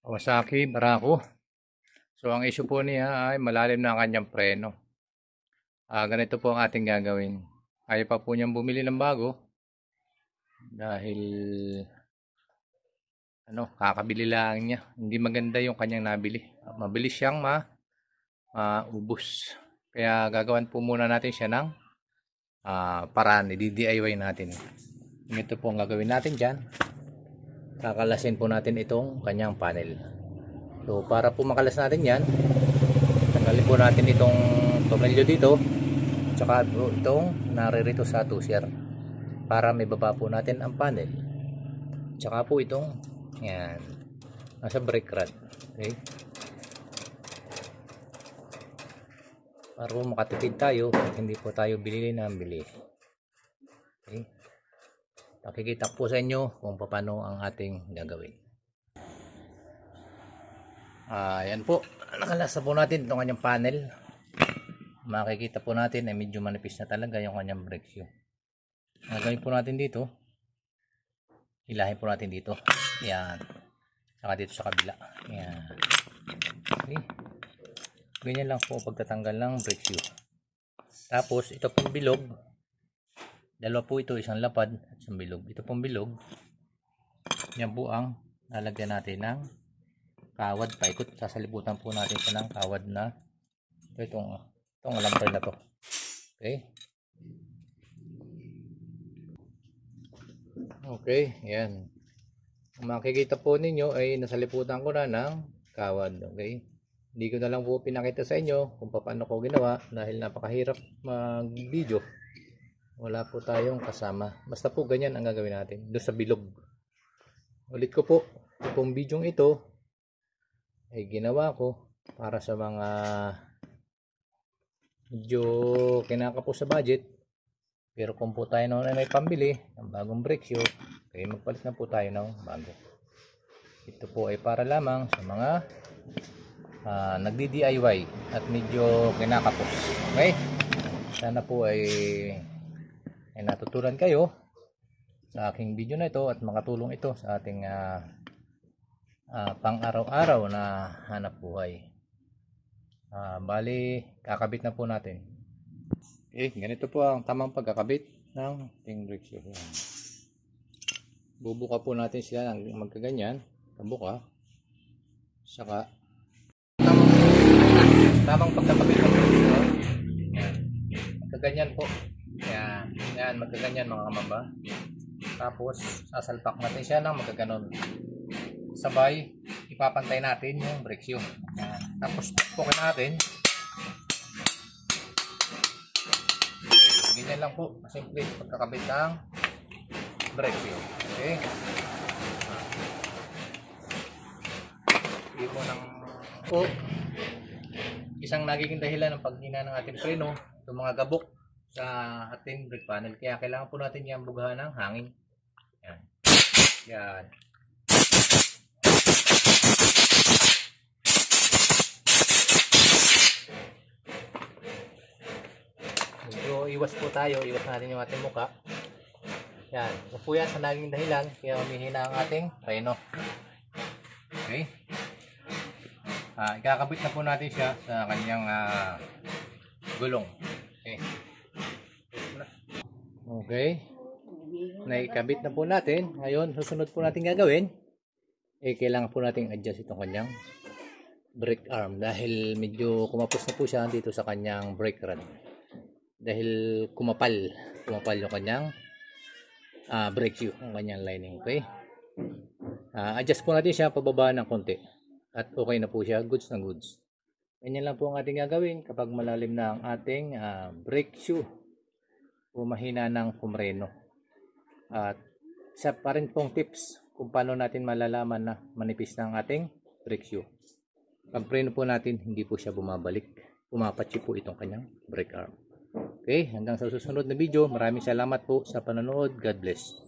Kawasaki Barako. So ang issue po niya ay malalim na ang kanyang preno. Ganito po ang ating gagawin. Ayaw pa po niyang bumili ng bago dahil kakabili lang niya. Hindi maganda yung kanyang nabili. Mabilis siyang maubos. Kaya gagawan po muna natin siya ng paraan. I-DIY natin. Ito po ang gagawin natin dyan. Kakalasin po natin itong kanyang panel. So para po makalas natin yan, tanggalin po natin itong tornilyo dito, tsaka itong naririto sa tusir para may baba po natin ang panel, tsaka po itong yan nasa brake rod. Okay, para po makatipid tayo at hindi po tayo bilili ng bilis. Okay, nakikita po sa inyo kung paano ang ating gagawin. Ayan po, nakalasa po natin itong kanyang panel. Makikita po natin ay medyo manipis na talaga yung kanyang brake shoe. Ang gawin po natin dito, hilahin po natin dito. Ayan, saka dito sa kabila. Ayan. Okay, ganyan lang po pagtatanggal ng brake shoe. Tapos ito pong bilog, dalawa po ito, isang lapad at isang bilog. Ito pong bilog, yan po ang lalagyan natin ng kawad paikot. Sasalibutan po natin siya ng kawad na itong alambre na to. Okay, okay, yan. Kung makikita po ninyo ay nasaliputan ko na ng kawad. Okay, hindi ko na lang po pinakita sa inyo kung paano ko ginawa dahil napakahirap mag video, wala po tayong kasama. Basta po ganyan ang gagawin natin doon sa bilog. Ulit ko po, itong video ito ay ginawa ko para sa mga medyo kinakapos sa budget, pero kung po tayo noon ay may pambili ng bagong brake shoe, kaya magpalit na po tayo ng bago. Ito po ay para lamang sa mga nagdi-DIY at medyo kinakapos. Okay, sana po ay natutunan kayo sa aking video na ito at makatulong ito sa ating pang araw-araw na hanap buhay. Bali, kakabit na po natin. Okay, ganito po ang tamang pagkakabit ng ating brake shoe. Bubuka po natin sila ng magkaganyan, kabuka. Saka tamang pagkakabit ng brake shoe. Magkaganyan po. Yan, magkaganyan mga kamamba. Tapos sasalpak natin siya ng magkaganon. Sabay ipapantay natin yung brake shoe. Tapos tukukin natin. Ganyan lang po, simple pagkakabit ng brake shoe. Okay, hindi po ng isang nagiging dahilan ng paghina ng ating preno, yung mga gabok sa ating brake panel. Kaya kailangan po natin yung bugahan ng hangin. Yan. Yan. So, iwas po tayo, iwas natin yung ating muka. Yan, ito po yan sa naging dahilan kaya humihina ang ating preno. Okay, ikakabit na po natin siya sa kanyang gulong. Okay, okay, naikabit na po natin. Ngayon, susunod po natin gagawin, kailangan po natin adjust itong kanyang brake arm dahil medyo kumapos na po siya dito sa kanyang brake rod. Dahil kumapal yung kanyang brake shoe, ang kanyang lining. Okay, adjust po natin siya pababa ng konti at okay na po siya, goods na goods. Ganyan lang po ang ating gagawin kapag malalim na ang ating brake shoe o mahina ng kumreno. At isa pa rin pong tips kung paano natin malalaman na manipis na ang ating brake shoe. Pag preno po natin, hindi po siya bumabalik, pumapatsi po itong kanyang brake arm. Okay, hanggang sa susunod na video. Maraming salamat po sa panonood. God bless.